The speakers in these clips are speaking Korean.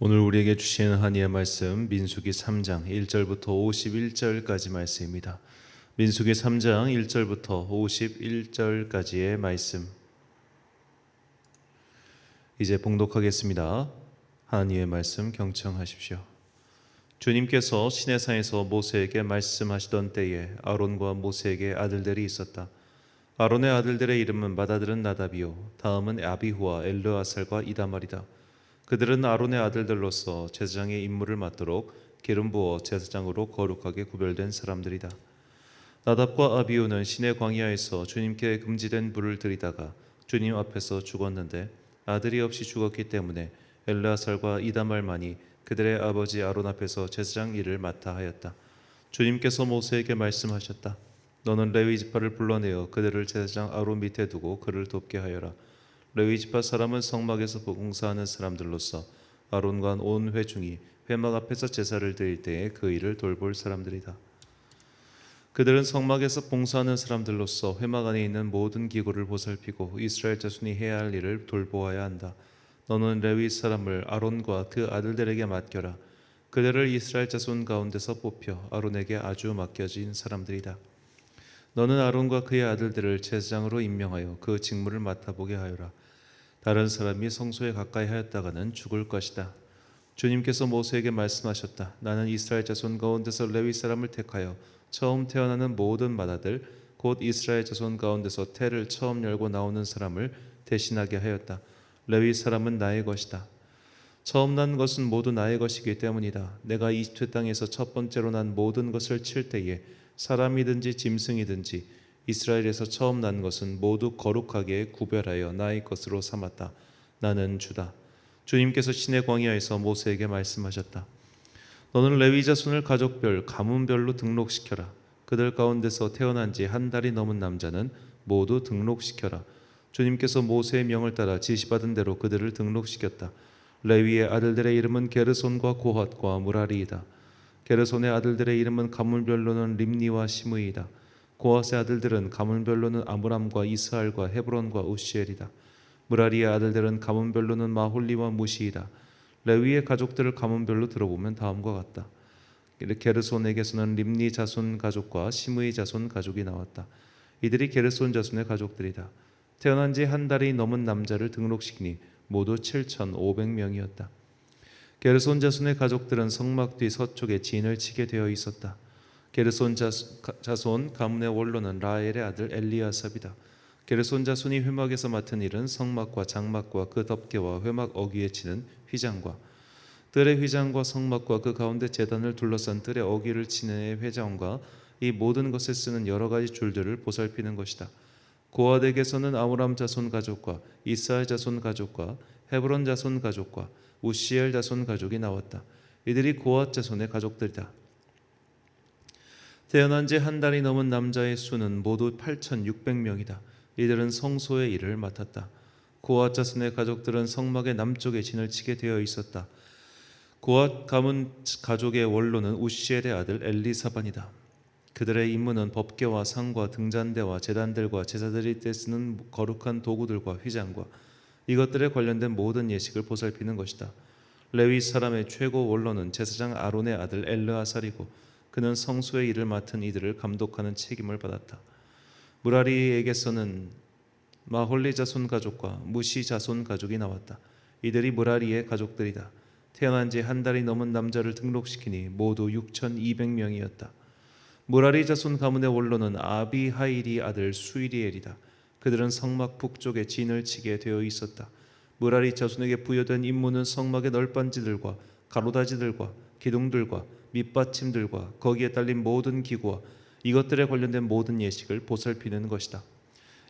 오늘 우리에게 주신 하나님의 말씀 민수기 3장 1절부터 51절까지 말씀입니다. 민수기 3장 1절부터 51절까지의 말씀 이제 봉독하겠습니다. 하나님의 말씀 경청하십시오. 주님께서 시내산에서 모세에게 말씀하시던 때에 아론과 모세에게 아들들이 있었다. 아론의 아들들의 이름은 맏아들은 나답이요 다음은 아비후와 엘르아살과 이다말이다. 그들은 아론의 아들들로서 제사장의 임무를 맡도록 기름 부어 제사장으로 거룩하게 구별된 사람들이다. 나답과 아비후는 시내 광야에서 주님께 금지된 불을 들이다가 주님 앞에서 죽었는데 아들이 없이 죽었기 때문에 엘르아살과 이다말만이 그들의 아버지 아론 앞에서 제사장 일을 맡아 하였다. 주님께서 모세에게 말씀하셨다. 너는 레위 지파를 불러내어 그들을 제사장 아론 밑에 두고 그를 돕게 하여라. 레위 지파 사람은 성막에서 봉사하는 사람들로서 아론과 온 회중이 회막 앞에서 제사를 드릴 때에 그 일을 돌볼 사람들이다. 그들은 성막에서 봉사하는 사람들로서 회막 안에 있는 모든 기구를 보살피고 이스라엘 자손이 해야 할 일을 돌보아야 한다. 너는 레위 사람을 아론과 그 아들들에게 맡겨라. 그들을 이스라엘 자손 가운데서 뽑혀 아론에게 아주 맡겨진 사람들이다. 너는 아론과 그의 아들들을 제사장으로 임명하여 그 직무를 맡아보게 하여라. 다른 사람이 성소에 가까이 하였다가는 죽을 것이다. 주님께서 모세에게 말씀하셨다. 나는 이스라엘 자손 가운데서 레위 사람을 택하여 처음 태어나는 모든 맏아들 곧 이스라엘 자손 가운데서 태를 처음 열고 나오는 사람을 대신하게 하였다. 레위 사람은 나의 것이다. 처음 난 것은 모두 나의 것이기 때문이다. 내가 이집트 땅에서 첫 번째로 난 모든 것을 칠 때에 사람이든지 짐승이든지 이스라엘에서 처음 난 것은 모두 거룩하게 구별하여 나의 것으로 삼았다. 나는 주다. 주님께서 시내 광야에서 모세에게 말씀하셨다. 너는 레위 자손을 가족별, 가문별로 등록시켜라. 그들 가운데서 태어난 지 한 달이 넘은 남자는 모두 등록시켜라. 주님께서 모세의 명을 따라 지시받은 대로 그들을 등록시켰다. 레위의 아들들의 이름은 게르손과 고핫과 무라리이다. 게르손의 아들들의 이름은 가문별로는 림니와 시므이다. 고핫의 아들들은 가문별로는 아므람과 이스할과 헤브론과 우시엘이다. 무라리의 아들들은 가문별로는 마홀리와 무시이다. 레위의 가족들을 가문별로 들어보면 다음과 같다. 게르손에게서는 림니 자손 가족과 시므이 자손 가족이 나왔다. 이들이 게르손 자손의 가족들이다. 태어난 지 한 달이 넘은 남자를 등록시키니 모두 7,500명이었다. 게르손 자손의 가족들은 성막 뒤 서쪽에 진을 치게 되어 있었다. 게르손 자손 가문의 원로는 라엘의 아들 엘리아삽이다. 게르손 자손이 회막에서 맡은 일은 성막과 장막과 그 덮개와 회막 어귀에 치는 휘장과 뜰의 휘장과 성막과 그 가운데 제단을 둘러싼 뜰의 어귀를 치는 회장과 이 모든 것을 쓰는 여러 가지 줄들을 보살피는 것이다. 고핫에게서는 아므람 자손 가족과 이스할 자손 가족과 헤브론 자손 가족과 우시엘 자손 가족이 나왔다. 이들이 고핫 자손의 가족들이다. 태어난 지 한 달이 넘은 남자의 수는 모두 8,600명이다. 이들은 성소의 일을 맡았다. 고핫 자손의 가족들은 성막의 남쪽에 진을 치게 되어 있었다. 고핫 가문 가족의 원로는 우시엘의 아들 엘리사반이다. 그들의 임무는 법궤와 상과 등잔대와 제단들과 제사드릴 때 쓰는 거룩한 도구들과 휘장과 이것들에 관련된 모든 예식을 보살피는 것이다. 레위 사람의 최고 원로는 제사장 아론의 아들 엘르아살이고 그는 성소의 일을 맡은 이들을 감독하는 책임을 받았다. 무라리에게서는 마홀리 자손 가족과 무시 자손 가족이 나왔다. 이들이 무라리의 가족들이다. 태어난 지 한 달이 넘은 남자를 등록시키니 모두 6,200명이었다. 무라리 자손 가문의 원로는 아비하일이 아들 수이리엘이다. 그들은 성막 북쪽에 진을 치게 되어 있었다. 무라리 자손에게 부여된 임무는 성막의 널빤지들과 가로다지들과 기둥들과 밑받침들과 거기에 딸린 모든 기구와 이것들에 관련된 모든 예식을 보살피는 것이다.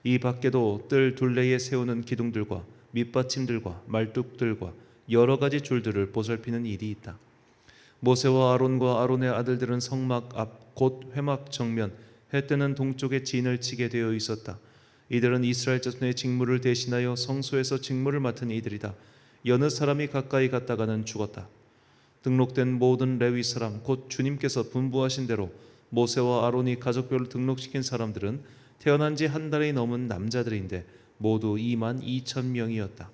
이 밖에도 뜰 둘레에 세우는 기둥들과 밑받침들과 말뚝들과 여러 가지 줄들을 보살피는 일이 있다. 모세와 아론과 아론의 아들들은 성막 앞 곧 회막 정면 해 뜨는 동쪽에 진을 치게 되어 있었다. 이들은 이스라엘 자손의 직무를 대신하여 성소에서 직무를 맡은 이들이다. 여느 사람이 가까이 갔다가는 죽었다. 등록된 모든 레위 사람 곧 주님께서 분부하신 대로 모세와 아론이 가족별로 등록시킨 사람들은 태어난 지 한 달이 넘은 남자들인데 모두 22,000명이었다.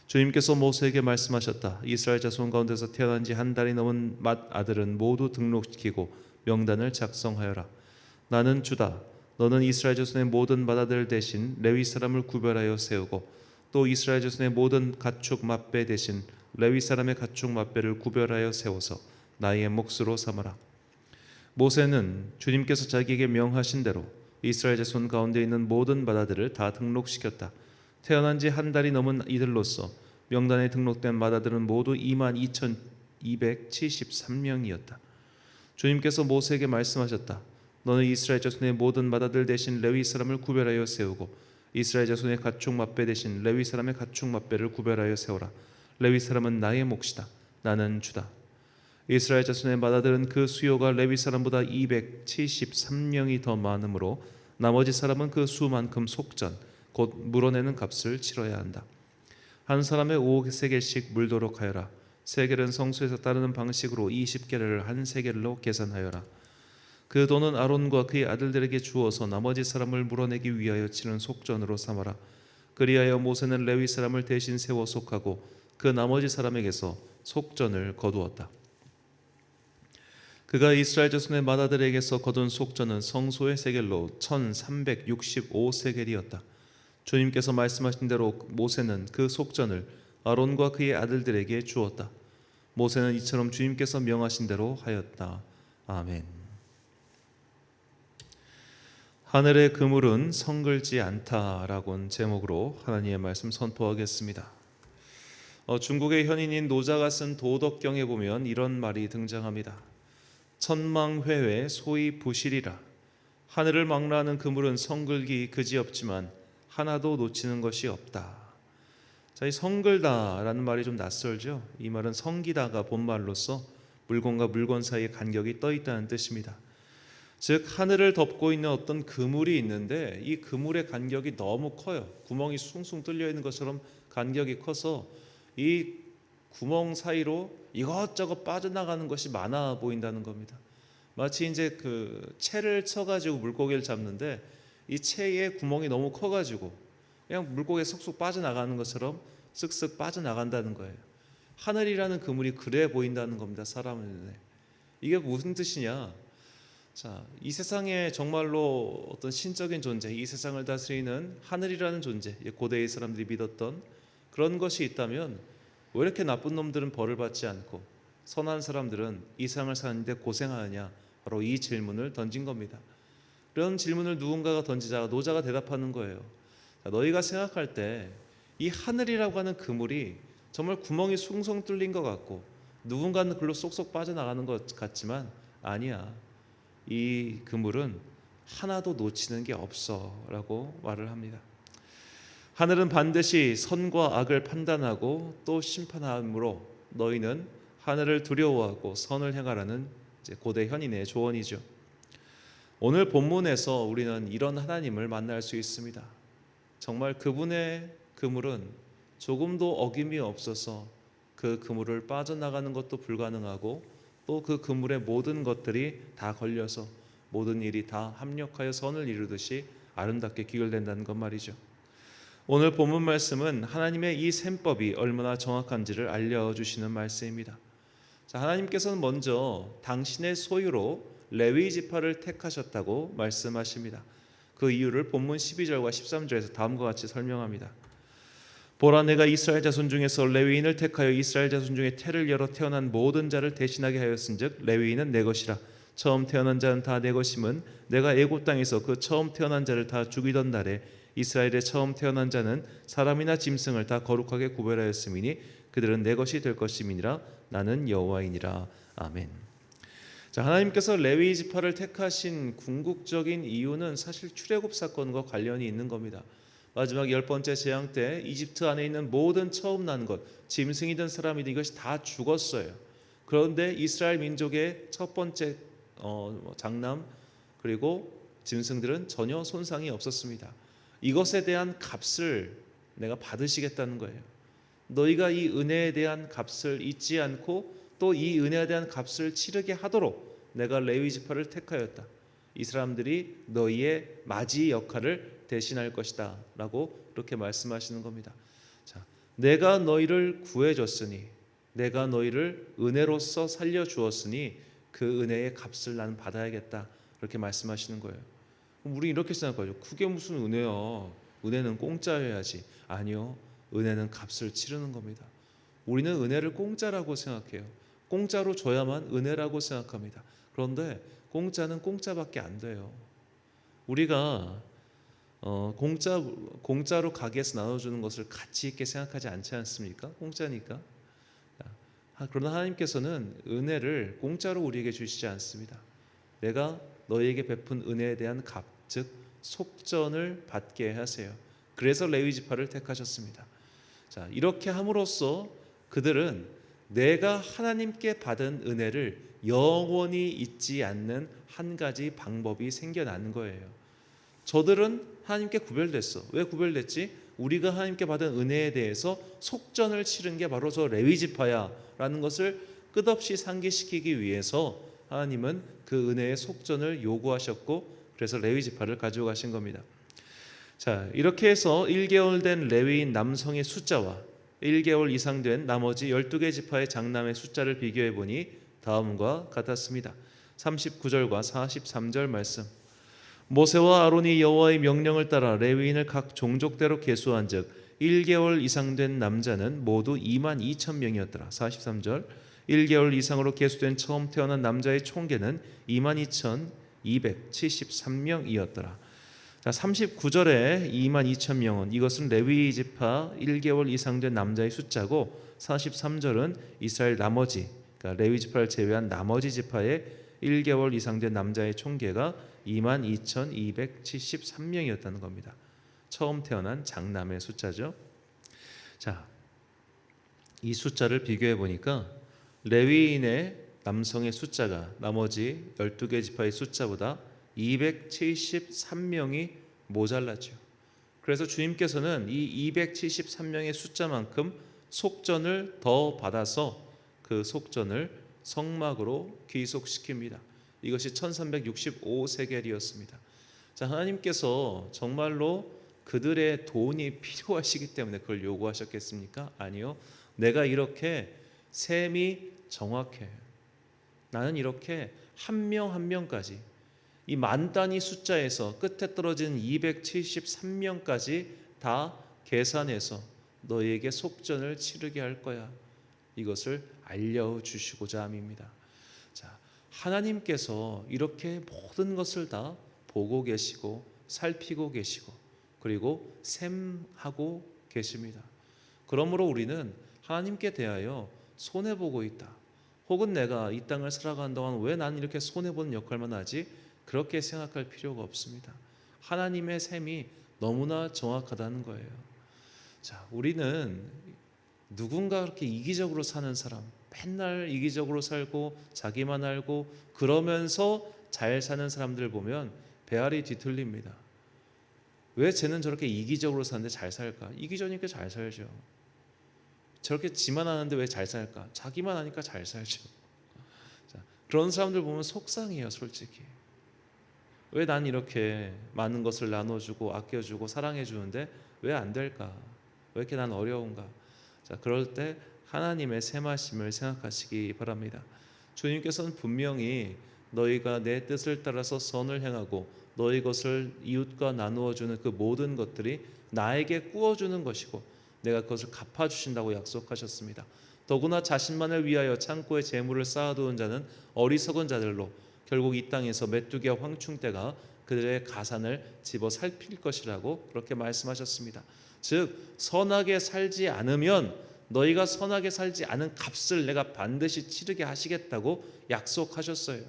주님께서 모세에게 말씀하셨다. 이스라엘 자손 가운데서 태어난 지 한 달이 넘은 맏아들은 모두 등록시키고 명단을 작성하여라. 나는 주다. 너는 이스라엘 자손의 모든 맏아들 대신 레위 사람을 구별하여 세우고 또 이스라엘 자손의 모든 가축 맏배 대신 레위 사람의 가축 맏배를 구별하여 세워서 나의 몫으로 삼아라. 모세는 주님께서 자기에게 명하신 대로 이스라엘 자손 가운데 있는 모든 맏아들을 다 등록시켰다. 태어난 지 한 달이 넘은 이들로서 명단에 등록된 맏아들은 모두 22,273명이었다. 주님께서 모세에게 말씀하셨다. 너는 이스라엘 자손의 모든 맏아들 대신 레위 사람을 구별하여 세우고 이스라엘 자손의 가축 맏배 대신 레위 사람의 가축 맏배를 구별하여 세우라. 레위 사람은 나의 몫이다. 나는 주다. 이스라엘 자손의 맏아들은 그 수요가 레위 사람보다 273명이 더 많으므로 나머지 사람은 그 수만큼 속전 곧 물어내는 값을 치러야 한다. 한 사람의 5세겔씩 물도록 하여라. 세겔은 성소에서 따르는 방식으로 20게렐을 한 세겔로 계산하여라. 그 돈은 아론과 그의 아들들에게 주어서 나머지 사람을 물어내기 위하여 치는 속전으로 삼아라. 그리하여 모세는 레위 사람을 대신 세워 속하고 그 나머지 사람에게서 속전을 거두었다. 그가 이스라엘 자손의 맏아들에게서 거둔 속전은 성소의 세겔로 1365세겔이었다. 주님께서 말씀하신 대로 모세는 그 속전을 아론과 그의 아들들에게 주었다. 모세는 이처럼 주님께서 명하신 대로 하였다. 아멘. 하늘의 그물은 성글지 않다라고는 제목으로 하나님의 말씀 선포하겠습니다. 중국의 현인인 노자가 쓴 도덕경에 보면 이런 말이 등장합니다. 천망회외 소위 부실이라. 하늘을 망라하는 그물은 성글기 그지없지만 하나도 놓치는 것이 없다. 자, 이 성글다라는 말이 좀 낯설죠. 이 말은 성기다가 본말로서 물건과 물건 사이에 간격이 떠 있다는 뜻입니다. 즉 하늘을 덮고 있는 어떤 그물이 있는데 이 그물의 간격이 너무 커요. 구멍이 숭숭 뚫려 있는 것처럼 간격이 커서 이 구멍 사이로 이것저것 빠져나가는 것이 많아 보인다는 겁니다. 마치 이제 그 채를 쳐가지고 물고기를 잡는데 이 채에 구멍이 너무 커가지고 그냥 물고기가 쏙쏙 빠져나가는 것처럼 쓱쓱 빠져나간다는 거예요. 하늘이라는 그물이 그래 보인다는 겁니다. 사람의 눈에. 이게 무슨 뜻이냐? 자, 이 세상에 정말로 어떤 신적인 존재, 이 세상을 다스리는 하늘이라는 존재, 고대의 사람들이 믿었던 그런 것이 있다면 왜 이렇게 나쁜 놈들은 벌을 받지 않고 선한 사람들은 이 세상을 사는데 고생하느냐? 바로 이 질문을 던진 겁니다. 그런 질문을 누군가가 던지자가 노자가 대답하는 거예요. 자, 너희가 생각할 때 이 하늘이라고 하는 그물이 정말 구멍이 숭숭 뚫린 것 같고 누군가는 글로 쏙쏙 빠져나가는 것 같지만 아니야. 이 그물은 하나도 놓치는 게 없어 라고 말을 합니다. 하늘은 반드시 선과 악을 판단하고 또 심판함으로 너희는 하늘을 두려워하고 선을 행하라는 고대 현인의 조언이죠. 오늘 본문에서 우리는 이런 하나님을 만날 수 있습니다. 정말 그분의 그물은 조금도 어김이 없어서 그 그물을 빠져나가는 것도 불가능하고 또 그 그물의 모든 것들이 다 걸려서 모든 일이 다 합력하여 선을 이루듯이 아름답게 귀결된다는 것 말이죠. 오늘 본문 말씀은 하나님의 이 셈법이 얼마나 정확한지를 알려주시는 말씀입니다. 자, 하나님께서는 먼저 당신의 소유로 레위 지파를 택하셨다고 말씀하십니다. 그 이유를 본문 12절과 13절에서 다음과 같이 설명합니다. 보라, 내가 이스라엘 자손 중에서 레위인을 택하여 이스라엘 자손 중에 태를 열어 태어난 모든 자를 대신하게 하였은즉 레위인은 내 것이라. 처음 태어난 자는 다 내 것임은 내가 애굽 땅에서 그 처음 태어난 자를 다 죽이던 날에 이스라엘의 처음 태어난 자는 사람이나 짐승을 다 거룩하게 구별하였음이니 그들은 내 것이 될 것임이니라. 나는 여호와이니라. 아멘. 자, 하나님께서 레위 지파를 택하신 궁극적인 이유는 사실 출애굽 사건과 관련이 있는 겁니다. 마지막 10번째 재앙 때 이집트 안에 있는 모든 처음 난 것, 짐승이든 사람이든 이것이 다 죽었어요. 그런데 이스라엘 민족의 첫 번째 장남 그리고 짐승들은 전혀 손상이 없었습니다. 이것에 대한 값을 내가 받으시겠다는 거예요. 너희가 이 은혜에 대한 값을 잊지 않고 또 이 은혜에 대한 값을 치르게 하도록 내가 레위 지파를 택하였다. 이 사람들이 너희의 맞이 역할을 대신할 것이다 라고 그렇게 말씀하시는 겁니다. 자, 내가 너희를 구해줬으니, 내가 너희를 은혜로서 살려주었으니 그 은혜의 값을 나는 받아야겠다, 그렇게 말씀하시는 거예요. 우리 이렇게 생각하죠. 그게 무슨 은혜야? 은혜는 공짜여야지. 아니요, 은혜는 값을 치르는 겁니다. 우리는 은혜를 공짜라고 생각해요. 공짜로 줘야만 은혜라고 생각합니다. 그런데 공짜는 공짜밖에 안 돼요. 우리가 공짜로 가게에서 나눠주는 것을 가치 있게 생각하지 않지 않습니까? 공짜니까. 그러나 하나님께서는 은혜를 공짜로 우리에게 주시지 않습니다. 내가 너희에게 베푼 은혜에 대한 값, 즉 속전을 받게 하세요. 그래서 레위 지파를 택하셨습니다. 자, 이렇게 함으로써 그들은 내가 하나님께 받은 은혜를 영원히 잊지 않는 한 가지 방법이 생겨나는 거예요. 저들은 하나님께 구별됐어. 왜 구별됐지? 우리가 하나님께 받은 은혜에 대해서 속전을 치른 게 바로 저 레위 지파야 라는 것을 끝없이 상기시키기 위해서 하나님은 그 은혜의 속전을 요구하셨고, 그래서 레위 지파를 가지고 가신 겁니다. 자, 이렇게 해서 1개월 된 레위인 남성의 숫자와 1개월 이상 된 나머지 12개 지파의 장남의 숫자를 비교해 보니 다음과 같았습니다. 39절과 43절 말씀. 모세와 아론이 여호와의 명령을 따라 레위인을 각 종족대로 계수한즉 1개월 이상 된 남자는 모두 22,000명이었더라. 43절. 1개월 이상으로 계수된 처음 태어난 남자의 총계는 22,273명이었더라. 자, 39절에 22,000명은 이것은 레위 지파 1개월 이상 된 남자의 숫자고, 43절은 이스라엘 나머지, 그러니까 레위 지파를 제외한 나머지 지파의 1개월 이상 된 남자의 총계가 22,273명이었다는 겁니다. 처음 태어난 장남의 숫자죠. 자, 이 숫자를 비교해 보니까 레위인의 남성의 숫자가 나머지 12개 지파의 숫자보다 273명이 모자랐죠. 그래서 주님께서는 이 273명의 숫자만큼 속전을 더 받아서 그 속전을 성막으로 귀속시킵니다. 이것이 1365세겔이었습니다. 자, 하나님께서 정말로 그들의 돈이 필요하시기 때문에 그걸 요구하셨겠습니까? 아니요. 내가 이렇게 셈이 정확해. 나는 이렇게 한 명 한 명까지, 이 만 단위 숫자에서 끝에 떨어진 273명까지 다 계산해서 너희에게 속전을 치르게 할 거야. 이것을 알려주시고자 함입니다. 자, 하나님께서 이렇게 모든 것을 다 보고 계시고 살피고 계시고 그리고 셈하고 계십니다. 그러므로 우리는 하나님께 대하여 손해보고 있다, 혹은 내가 이 땅을 살아가는 동안 왜 난 이렇게 손해보는 역할만 하지? 그렇게 생각할 필요가 없습니다. 하나님의 셈이 너무나 정확하다는 거예요. 자, 우리는 누군가 그렇게 이기적으로 사는 사람, 맨날 이기적으로 살고 자기만 알고 그러면서 잘 사는 사람들 보면 배알이 뒤틀립니다. 왜 쟤는 저렇게 이기적으로 사는데 잘 살까? 이기적이니까 잘 살죠. 저렇게 지만 하는데 왜 잘 살까? 자기만 하니까 잘 살죠. 자, 그런 사람들 보면 속상해요, 솔직히. 왜 난 이렇게 많은 것을 나눠주고 아껴주고 사랑해주는데 왜 안 될까? 왜 이렇게 난 어려운가? 자, 그럴 때 하나님의 셈하심을 생각하시기 바랍니다. 주님께서는 분명히 너희가 내 뜻을 따라서 선을 행하고 너희 것을 이웃과 나누어 주는 그 모든 것들이 나에게 꾸어주는 것이고 내가 그것을 갚아주신다고 약속하셨습니다. 더구나 자신만을 위하여 창고에 재물을 쌓아두은 자는 어리석은 자들로 결국 이 땅에서 메뚜기와 황충떼가 그들의 가산을 집어 살필 것이라고 그렇게 말씀하셨습니다. 즉 선하게 살지 않으면 너희가 선하게 살지 않은 값을 내가 반드시 치르게 하시겠다고 약속하셨어요.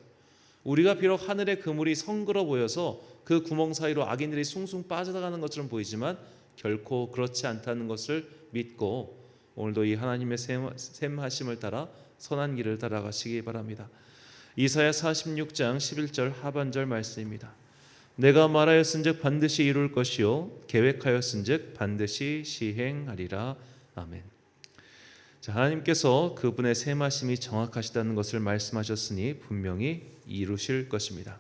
우리가 비록 하늘의 그물이 성그러 보여서 그 구멍 사이로 악인들이 숭숭 빠져나가는 것처럼 보이지만 결코 그렇지 않다는 것을 믿고 오늘도 이 하나님의 셈하심을 따라 선한 길을 따라가시기 바랍니다. 이사야 46장 11절 하반절 말씀입니다. 내가 말하였은즉 반드시 이룰 것이요 계획하였은즉 반드시 시행하리라. 아멘. 자, 하나님께서 그분의 셈하심이 정확하시다는 것을 말씀하셨으니 분명히 이루실 것입니다.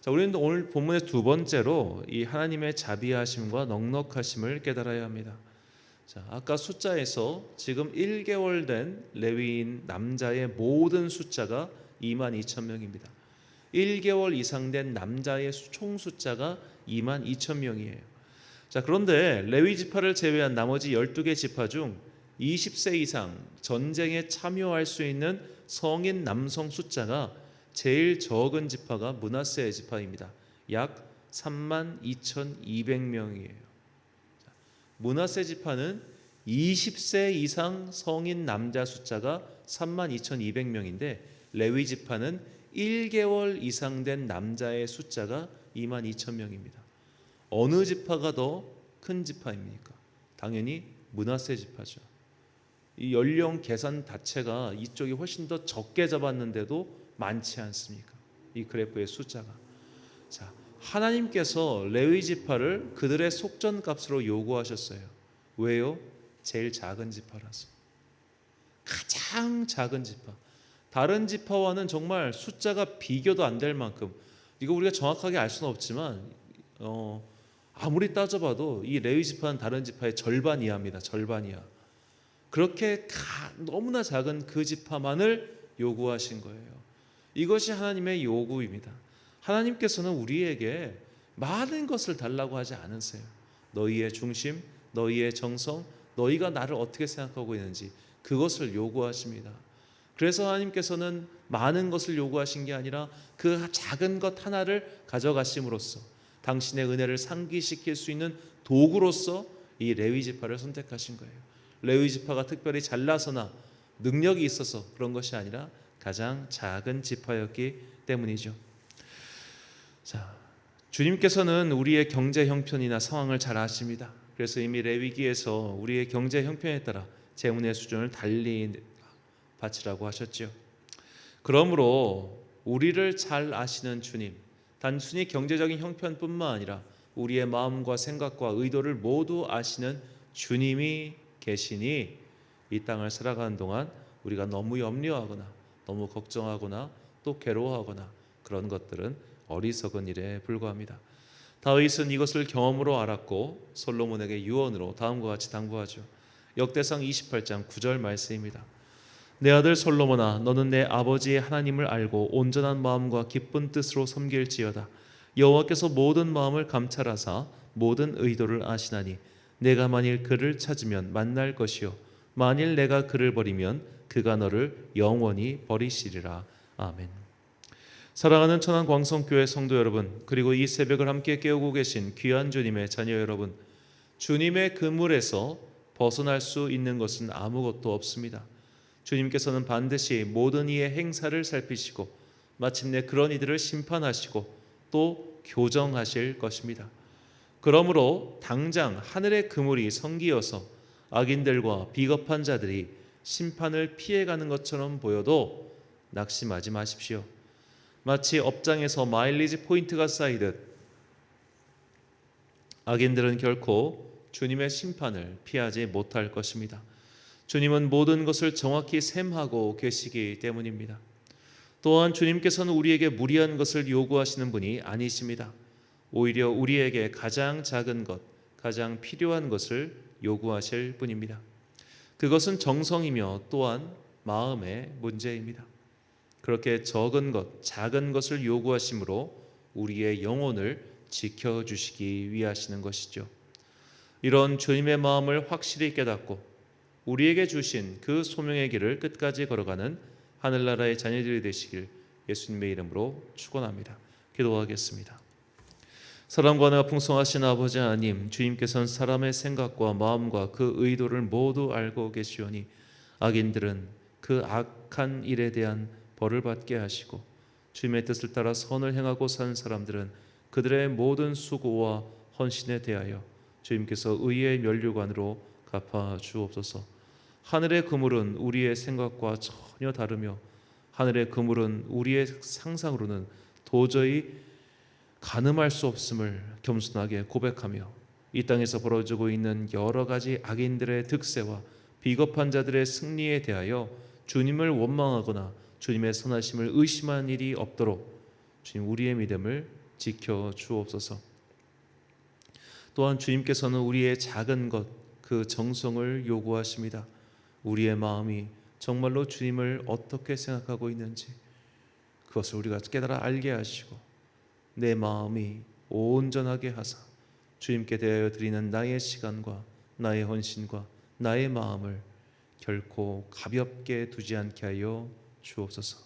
자, 우리는 오늘 본문의 두 번째로 이 하나님의 자비하심과 넉넉하심을 깨달아야 합니다. 자, 아까 숫자에서 지금 1개월 된 레위인 남자의 모든 숫자가 22,000명입니다. 1개월 이상 된 남자의 총 숫자가 22,000명이에요. 자, 그런데 레위 지파를 제외한 나머지 12개 지파 중 20세 이상 전쟁에 참여할 수 있는 성인 남성 숫자가 제일 적은 지파가 므낫세 지파입니다. 약 32,200명이에요. 므낫세 지파는 20세 이상 성인 남자 숫자가 32,200명인데 레위 지파는 1개월 이상 된 남자의 숫자가 22,000명입니다. 어느 지파가 더 큰 지파입니까? 당연히 므낫세 지파죠. 이 연령 계산 자체가 이쪽이 훨씬 더 적게 잡았는데도 많지 않습니까? 이 그래프의 숫자가. 자, 하나님께서 레위 지파를 그들의 속전값으로 요구하셨어요. 왜요? 제일 작은 지파라서. 가장 작은 지파. 다른 지파와는 정말 숫자가 비교도 안 될 만큼, 이거 우리가 정확하게 알 수는 없지만 아무리 따져봐도 이 레위 지파는 다른 지파의 절반 이하입니다. 절반 이하. 그렇게 너무나 작은 그 지파만을 요구하신 거예요. 이것이 하나님의 요구입니다. 하나님께서는 우리에게 많은 것을 달라고 하지 않으세요. 너희의 중심, 너희의 정성, 너희가 나를 어떻게 생각하고 있는지 그것을 요구하십니다. 그래서 하나님께서는 많은 것을 요구하신 게 아니라 그 작은 것 하나를 가져가심으로써 당신의 은혜를 상기시킬 수 있는 도구로서 이 레위 지파를 선택하신 거예요. 레위 지파가 특별히 잘나서나 능력이 있어서 그런 것이 아니라 가장 작은 지파였기 때문이죠. 자, 주님께서는 우리의 경제 형편이나 상황을 잘 아십니다. 그래서 이미 레위기에서 우리의 경제 형편에 따라 재물의 수준을 달리 바치라고 하셨죠. 그러므로 우리를 잘 아시는 주님, 단순히 경제적인 형편뿐만 아니라 우리의 마음과 생각과 의도를 모두 아시는 주님이 계시니 이 땅을 살아가는 동안 우리가 너무 염려하거나 너무 걱정하거나 또 괴로워하거나 그런 것들은 어리석은 일에 불과합니다. 다윗은 이것을 경험으로 알았고 솔로몬에게 유언으로 다음과 같이 당부하죠. 역대상 28장 9절 말씀입니다. 내 아들 솔로몬아, 너는 내 아버지의 하나님을 알고 온전한 마음과 기쁜 뜻으로 섬길지어다. 여호와께서 모든 마음을 감찰하사 모든 의도를 아시나니 내가 만일 그를 찾으면 만날 것이요 만일 내가 그를 버리면 그가 너를 영원히 버리시리라. 아멘. 사랑하는 천안 광성교회 성도 여러분, 그리고 이 새벽을 함께 깨우고 계신 귀한 주님의 자녀 여러분, 주님의 그물에서 벗어날 수 있는 것은 아무것도 없습니다. 주님께서는 반드시 모든 이의 행사를 살피시고 마침내 그런 이들을 심판하시고 또 교정하실 것입니다. 그러므로 당장 하늘의 그물이 성기어서 악인들과 비겁한 자들이 심판을 피해가는 것처럼 보여도 낙심하지 마십시오. 마치 업장에서 마일리지 포인트가 쌓이듯 악인들은 결코 주님의 심판을 피하지 못할 것입니다. 주님은 모든 것을 정확히 셈하고 계시기 때문입니다. 또한 주님께서는 우리에게 무리한 것을 요구하시는 분이 아니십니다. 오히려 우리에게 가장 작은 것, 가장 필요한 것을 요구하실 분입니다. 그것은 정성이며 또한 마음의 문제입니다. 그렇게 적은 것, 작은 것을 요구하심으로 우리의 영혼을 지켜주시기 위하시는 것이죠. 이런 주님의 마음을 확실히 깨닫고 우리에게 주신 그 소명의 길을 끝까지 걸어가는 하늘나라의 자녀들이 되시길 예수님의 이름으로 축원합니다. 기도하겠습니다. 사랑과 은혜가 풍성하신 아버지 하나님, 주님께서는 사람의 생각과 마음과 그 의도를 모두 알고 계시오니 악인들은 그 악한 일에 대한 벌을 받게 하시고 주님의 뜻을 따라 선을 행하고 사는 사람들은 그들의 모든 수고와 헌신에 대하여 주님께서 의의 면류관으로 갚아 주옵소서. 하늘의 그물은 우리의 생각과 전혀 다르며 하늘의 그물은 우리의 상상으로는 도저히 가늠할 수 없음을 겸손하게 고백하며 이 땅에서 벌어지고 있는 여러 가지 악인들의 득세와 비겁한 자들의 승리에 대하여 주님을 원망하거나 주님의 선하심을 의심하는 일이 없도록 주님 우리의 믿음을 지켜 주옵소서. 또한 주님께서는 우리의 작은 것, 그 정성을 요구하십니다. 우리의 마음이 정말로 주님을 어떻게 생각하고 있는지 그것을 우리가 깨달아 알게 하시고 내 마음이 온전하게 하사 주님께 대하여 드리는 나의 시간과 나의 헌신과 나의 마음을 결코 가볍게 두지 않게 하여 주옵소서.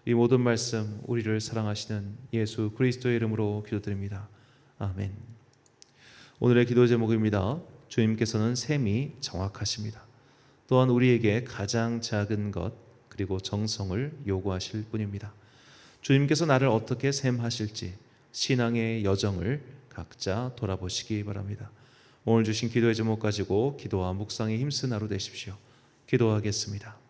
이 모든 말씀 우리를 사랑하시는 예수 그리스도의 이름으로 기도드립니다. 아멘. 오늘의 기도 제목입니다. 주님께서는 셈이 정확하십니다. 또한 우리에게 가장 작은 것 그리고 정성을 요구하실 분입니다. 주님께서 나를 어떻게 셈하실지 신앙의 여정을 각자 돌아보시기 바랍니다. 오늘 주신 기도의 제목 가지고 기도와 묵상에 힘쓴 하루 되십시오. 기도하겠습니다.